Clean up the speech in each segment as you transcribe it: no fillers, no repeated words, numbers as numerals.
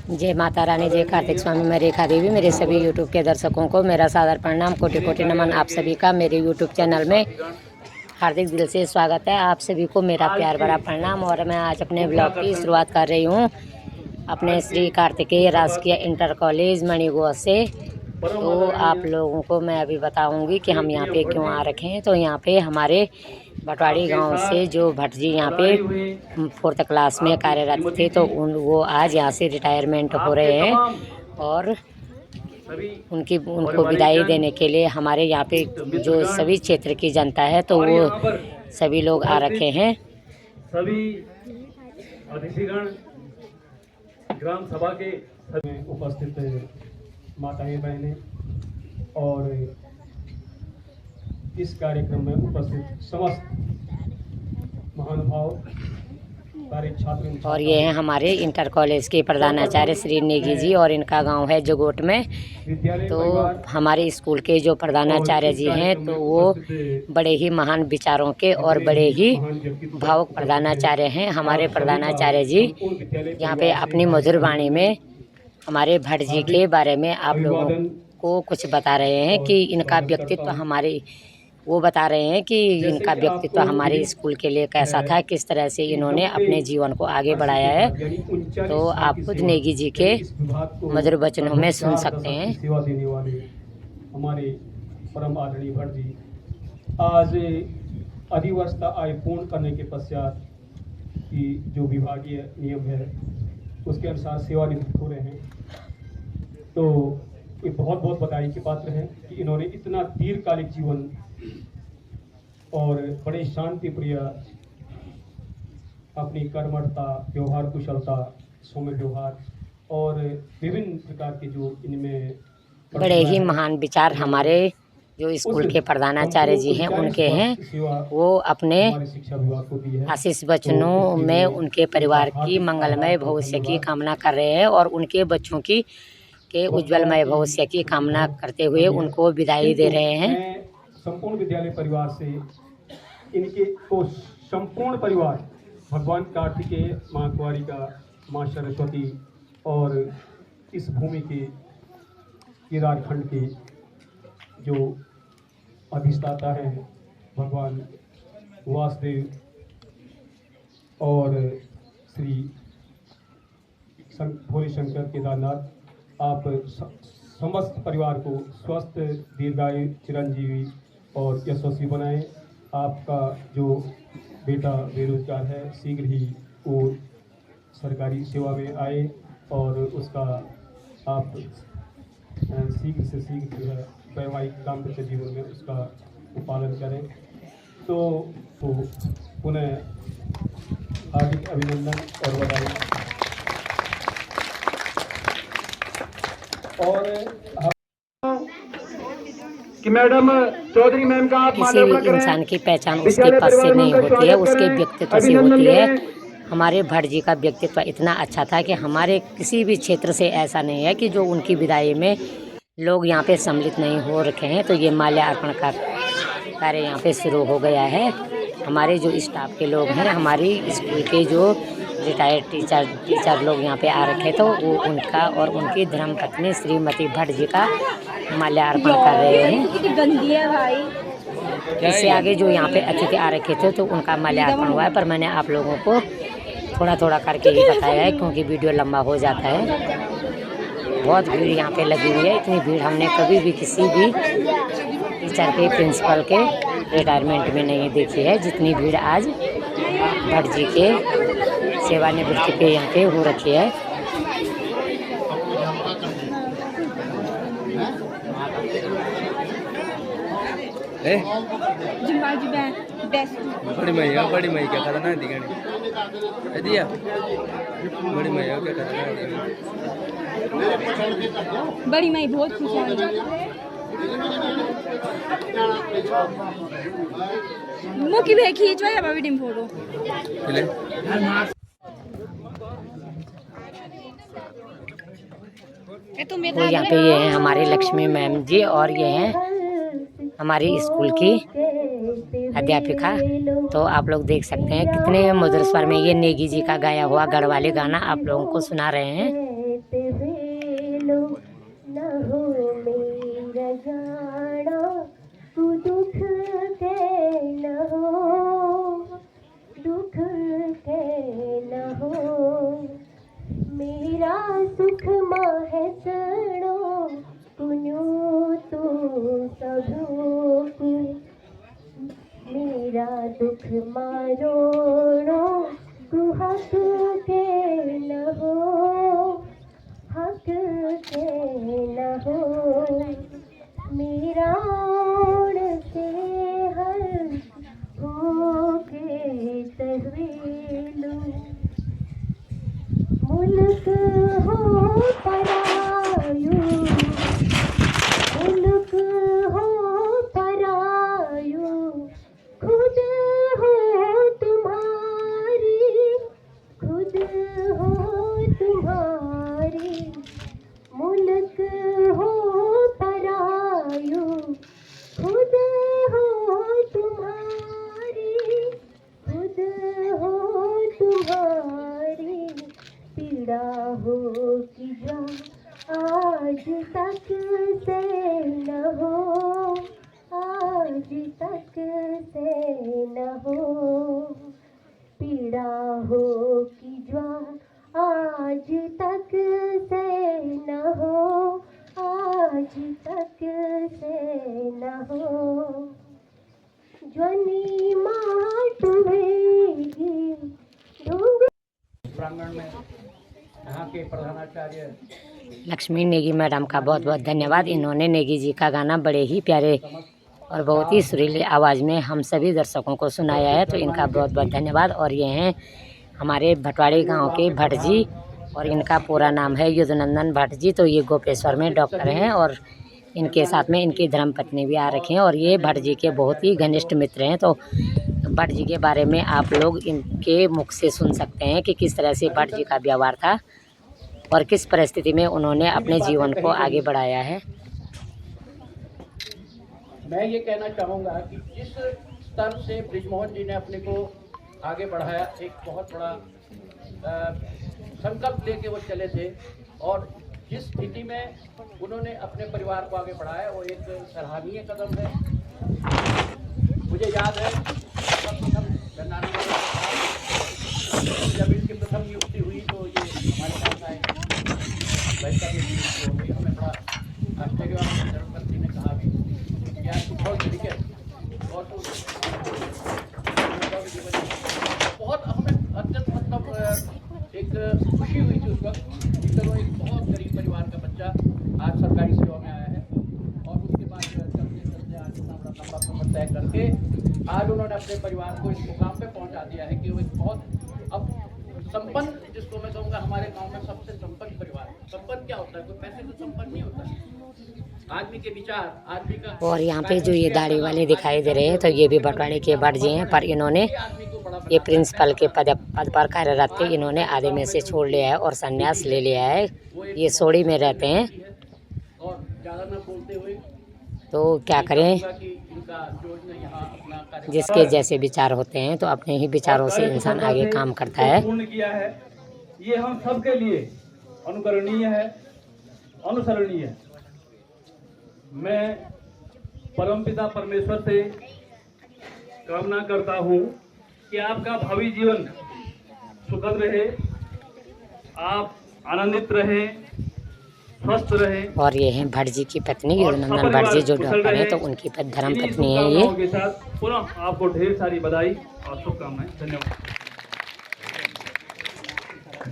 जय माता रानी, जय कार्तिक स्वामी, मैं रेखा देवी। मेरे सभी यूट्यूब के दर्शकों को मेरा सादर प्रणाम, कोटि कोटि नमन। आप सभी का मेरे यूट्यूब चैनल में हार्दिक दिल से स्वागत है। आप सभी को मेरा प्यार भरा प्रणाम। और मैं आज अपने ब्लॉग की शुरुआत कर रही हूँ अपने श्री कार्तिकेय राजकीय इंटर कॉलेज मणिगोह से। तो आप लोगों को मैं अभी बताऊंगी कि हम यहाँ पे क्यों आ रखे हैं। तो यहाँ पे हमारे भटवाड़ी गांव से जो भट्ट जी यहाँ पे 4th क्लास में कार्यरत थे, तो वो आज यहाँ से रिटायरमेंट हो रहे हैं और उनको विदाई देने के लिए हमारे यहाँ पे जो सभी क्षेत्र की जनता है तो वो सभी लोग आ रखे हैं। सभी अतिथिगण, ग्राम सभा के सभी उपस्थित माताएं बहनें और इस कार्यक्रम में उपस्थित समस्त महानुभाव, सारे छात्र और ये हैं हमारे इंटर कॉलेज के प्रधानाचार्य श्री नेगी जी, और इनका गांव है जोगोट में। तो हमारे स्कूल के जो प्रधानाचार्य जी हैं तो वो बड़े ही महान विचारों के और बड़े ही भावुक प्रधानाचार्य हैं। हमारे प्रधानाचार्य जी यहाँ पे अपनी मधुर वाणी में हमारे भट्ट जी के बारे में आप लोगों को कुछ बता रहे हैं कि इनका व्यक्तित्व वो बता रहे हैं कि इनका व्यक्तित्व हमारे स्कूल के लिए कैसा था, किस तरह से इन्होंने अपने जीवन को आगे बढ़ाया है। तो आप खुद नेगी जी के मधुर वचनों में सुन सकते हैं। सेवा देने वाले हमारे परम आदरणीय भट्ट जी आज अधिवस्था आयु पूर्ण करने के पश्चात की जो विभागीय नियम है उसके अनुसार सेवानिवृत्त हो रहे हैं। तो ये बहुत बहुत बधाई के पात्र हैं कि इन्होंने इतना दीर्घकालिक जीवन और बड़े शांति प्रिय अपनी कर्मठता, व्यवहार कुशलता, सौम्य व्यवहार और विभिन्न प्रकार के जो इनमें बड़े ही महान विचार हमारे जो स्कूल के प्रधानाचार्य जी हैं उनके हैं। वो अपने आशीष वचनों में उनके परिवार की मंगलमय भविष्य की कामना कर रहे हैं और उनके बच्चों की के उज्ज्वलमय भविष्य की कामना करते हुए उनको विदाई दे रहे हैं। संपूर्ण विद्यालय परिवार से इनके को संपूर्ण परिवार भगवान कार्तिकेय, माँ कुंवारिका, माँ सरस्वती और इस भूमि के केदारखंड के जो अधिष्ठाता हैं भगवान वासुदेव और श्री भोले शंकर केदारनाथ, आप समस्त परिवार को स्वस्थ, दीर्घायु, चिरंजीवी और यशस्वी बनाएं। आपका जो बेटा बेरोजगार है शीघ्र ही वो सरकारी सेवा में आए और उसका आप शीघ्र से शीघ्र जो है वैवाहिक दाम्पत्य जीवन में उसका पालन करें। तो पुनः हार्दिक अभिनंदन और बधाई। और कि मैडम चौधरी मैम का किसी भी इंसान की पहचान उसके पद से नहीं होती है, उसके व्यक्तित्व से होती है। हमारे भट्ट जी का व्यक्तित्व इतना अच्छा था कि हमारे किसी भी क्षेत्र से ऐसा नहीं है कि जो उनकी विदाई में लोग यहाँ पे सम्मिलित नहीं हो रखे हैं। तो ये माल्यार्पण का कार्य यहाँ पे शुरू हो गया है। हमारे जो स्टाफ के लोग हैं, हमारी स्कूल के जो रिटायर्ड टीचर लोग यहाँ पे आ रखे तो वो उनका और उनकी धर्मपत्नी श्रीमती भट्ट जी का माल्यार्पण कर रहे हैं। इससे आगे जो यहाँ पे अतिथि आ रखे थे तो उनका माल्यार्पण हुआ है, पर मैंने आप लोगों को थोड़ा थोड़ा करके ही बताया है क्योंकि वीडियो लंबा हो जाता है। बहुत भीड़ यहाँ पे लगी हुई है। इतनी भीड़ हमने कभी भी किसी भी टीचर के, प्रिंसिपल के रिटायरमेंट में नहीं देखी है जितनी भीड़ आज भट्ट जी के सेवानिवृत्ति पे यहाँ पे हो रखी है। बड़ी मई क्या करना है दिया बड़ी मई क्या करना है। बड़ी मई बहुत खुश है। मुकी भी खींच वाया वीडियो फोटो तो यहाँ पे ये हैं हमारे लक्ष्मी मैम जी और ये हैं हमारी स्कूल की अध्यापिका। तो आप लोग देख सकते हैं कितने मधुर स्वर में ये नेगी जी का गाया हुआ गढ़वाली गाना आप लोगों को सुना रहे हैं। लो न हो मेरा जाना, तू दुख के न हो, दुख के न हो। मेरा सुख माहे सड़ो, पुण्यो तू सबूक। मेरा दुख मारोड़ो, तू हक के न हो, हक के न हो। मेरा ओण से हर हो के तहवीलू। मुल्क हो परायू, मुल्क हो परायू, खुद हो तुम्हारी, खुद हो तुम्हारी। मुल्क हो परायू, खुद हो तुम्हारी, खुद हो तुम्हारी। पीड़ा हो कि जा आज तक से न हो, आज तक से न हो। पीड़ा हो कि जा आज तक से न हो, आज तक से न हो। ज्वनी माट वेगी ढूंढ प्रांगण में यहाँ के प्रधानाचार्य लक्ष्मी नेगी मैडम का बहुत बहुत धन्यवाद। इन्होंने नेगी जी का गाना बड़े ही प्यारे और बहुत ही सुरीली आवाज़ में हम सभी दर्शकों को सुनाया है, तो इनका बहुत बहुत धन्यवाद। और ये हैं हमारे भटवाड़ी गांव के भट्ट जी, और इनका पूरा नाम है युद्धनंदन भट्ट जी। तो ये गोपेश्वर में डॉक्टर हैं, और इनके साथ में इनकी धर्मपत्नी भी आ रखी हैं, और ये भट्ट जी के बहुत ही घनिष्ठ मित्र हैं। तो भट्ट जी के बारे में आप लोग इनके मुख से सुन सकते हैं कि किस तरह से भट्ट जी का व्यवहार था और किस परिस्थिति में उन्होंने अपने जीवन को आगे बढ़ाया है। मैं ये कहना चाहूँगा कि जिस स्तर से बृजमोहन जी ने अपने को आगे बढ़ाया, एक बहुत बड़ा संकल्प लेके वो चले थे, और जिस स्थिति में उन्होंने अपने परिवार को आगे बढ़ाया वो एक सराहनीय कदम है। मुझे याद है जब इनकी प्रथम नियुक्ति हुई तो ये हमारे पास आए, हमें बड़ा आश्चर्य हुआ। धर्मपत्नी ने कहा भी क्या बहुत तरीके और बहुत हमें अत्यंत मतलब एक खुशी हुई थी उस वक्त कि चलो एक बहुत गरीब परिवार का बच्चा आज सरकारी सेवा में आया है, और उसके बाद चलते चलते आज इतना बड़ा लंबा सफर तय करके आज उन्होंने अपने परिवार को इस मुकाम पे पहुंचा दिया है कि वो एक बहुत अब संपन्न, जिसको मैं कहूँगा हमारे गांव में सबसे संपन्न परिवार। संपन्न क्या होता है? कोई पैसे से संपन्न नहीं होता, आदमी के विचार, आदमी का। और यहाँ पे जो ये दाढ़ी वाले दिखाई दे रहे हैं, तो ये भी भटवाड़ी के भट्ट जी हैं, पर इन्होंने ये प्रिंसिपल के पद पर कार्यरत थे। इन्होंने आधे में से छोड़ लिया है और संन्यास ले लिया है। ये सोड़ी में रहते हैं, और ज़्यादा न बोलते हुए तो क्या करें, इनका जो यहाँ अपना कार्य जिसके जैसे विचार होते हैं तो अपने ही विचारों से इंसान आगे काम करता है। पूर्ण किया है, ये हम सब के लिए अनुकरणीय है, अनुसरणीय है। मैं परमपिता परमेश्वर से कामना करता हूँ कि आपका भावी जीवन सुखद रहे, आप आनंदित रहे, स्वस्थ रहे। और ये हैं भट्ट जी की पत्नी युद्धनंदन भट्ट जी, जो डॉक्टर हैं, तो उनकी धर्म पत्नी है ये। के साथ पुनः आपको ढेर सारी बधाई और शुभकामनाएं। धन्यवाद।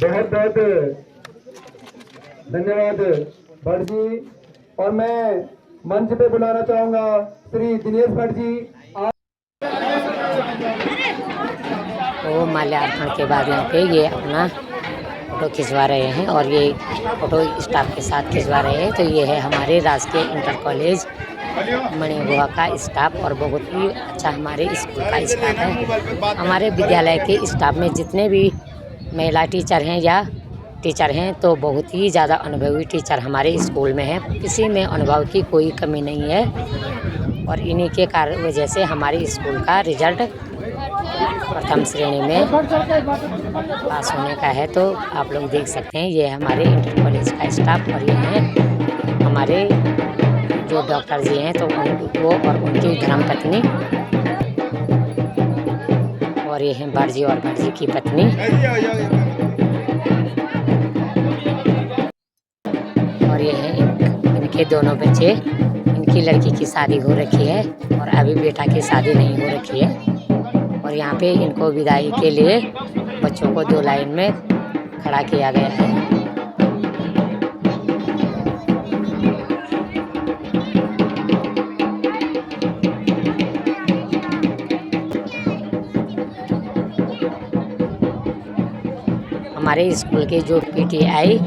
बहुत बहुत धन्यवाद भट्ट जी। और मैं मंच पे बुलाना चाहूंगा श्री दिनेश भट्ट जी। तो माल्यार्पण के बाद यहाँ पे ये अपना फ़ोटो खिंचवा रहे हैं, और ये फ़ोटो स्टाफ के साथ खिंचवा रहे हैं। तो ये है हमारे राजकीय इंटर कॉलेज मणिगुआ का स्टाफ, और बहुत ही अच्छा हमारे स्कूल का स्टाफ है। हमारे विद्यालय के स्टाफ में जितने भी महिला टीचर हैं या टीचर हैं, तो बहुत ही ज़्यादा अनुभवी टीचर हमारे स्कूल में हैं। किसी में अनुभव की कोई कमी नहीं है, और इन्हीं के कारण वजह से हमारे स्कूल का रिजल्ट प्रथम श्रेणी में पास होने का है। तो आप लोग देख सकते हैं ये हमारे इंटर कॉलेज का स्टाफ और ये हैं हमारे जो डॉक्टर जी हैं तो वो और उनकी धर्मपत्नी और ये हैं भट जी और भट जी की पत्नी और ये हैं इनके दोनों बच्चे। इनकी लड़की की शादी हो रखी है और अभी बेटा की शादी नहीं हो रखी है। और यहाँ पे इनको विदाई के लिए बच्चों को 2 लाइन में खड़ा किया गया है। हमारे स्कूल के जो पीटीआई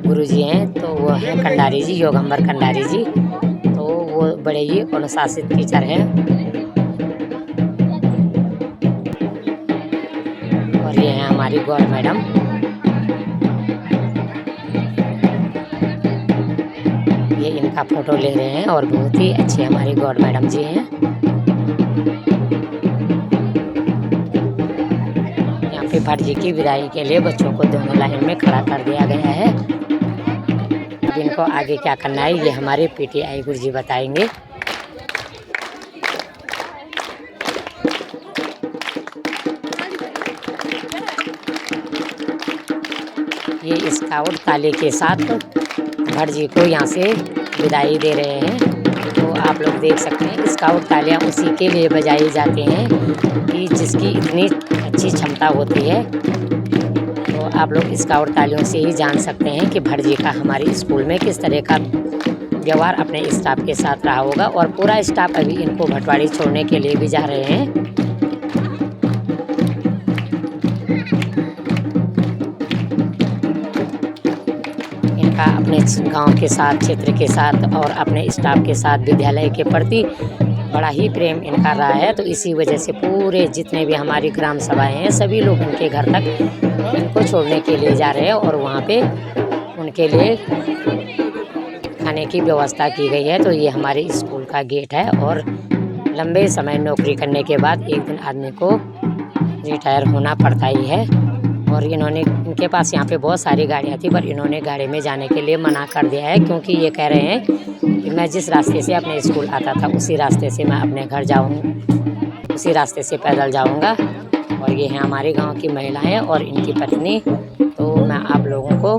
गुरुजी हैं तो वो हैं कंडारी जी, योगंबर कंडारी जी। तो वो बड़े ही अनुशासित टीचर हैं। और ये हैं हमारी गौर मैडम। ये इनका फोटो ले रहे हैं और बहुत ही अच्छे हमारी गौर मैडम जी हैं। यहाँ पे भट जी की विदाई के लिए बच्चों को दोनों लाइन में खड़ा कर दिया गया है। इनको आगे क्या करना है ये हमारे पीटीआई गुरुजी बताएंगे। ये स्काउट ताले के साथ भट जी को यहाँ से विदाई दे रहे हैं। तो आप लोग देख सकते हैं स्काउट तालियाँ उसी के लिए बजाई जाती हैं कि जिसकी इतनी अच्छी क्षमता होती है। तो आप लोग स्काउट तालियों से ही जान सकते हैं कि भट जी का हमारे स्कूल में किस तरह का व्यवहार अपने स्टाफ के साथ रहा होगा। और पूरा स्टाफ अभी इनको भटवाड़ी छोड़ने के लिए भी जा रहे हैं। इनका अपने गांव के साथ, क्षेत्र के साथ और अपने स्टाफ के साथ विद्यालय के प्रति बड़ा ही प्रेम इनका रहा है। तो इसी वजह से पूरे जितने भी हमारी ग्राम सभाएं हैं सभी लोग इनके घर तक इनको छोड़ने के लिए जा रहे हैं। और वहाँ पे उनके लिए खाने की व्यवस्था की गई है। तो ये हमारे स्कूल का गेट है। और लंबे समय नौकरी करने के बाद एक दिन आदमी को रिटायर होना पड़ता ही है। और इनके पास यहाँ पे बहुत सारी गाड़ियाँ थी पर इन्होंने गाड़ी में जाने के लिए मना कर दिया है, क्योंकि ये कह रहे हैं कि मैं जिस रास्ते से अपने स्कूल आता था उसी रास्ते से मैं अपने घर जाऊँ, उसी रास्ते से पैदल जाऊँगा। और ये हैं हमारे गांव की महिलाएं और इनकी पत्नी। तो मैं आप लोगों को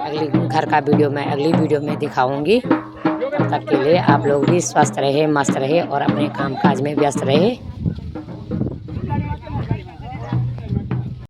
अगली घर का वीडियो मैं अगली वीडियो में दिखाऊंगी। तब तक के लिए आप लोग भी स्वस्थ रहे, मस्त रहे और अपने काम काज में व्यस्त रहे।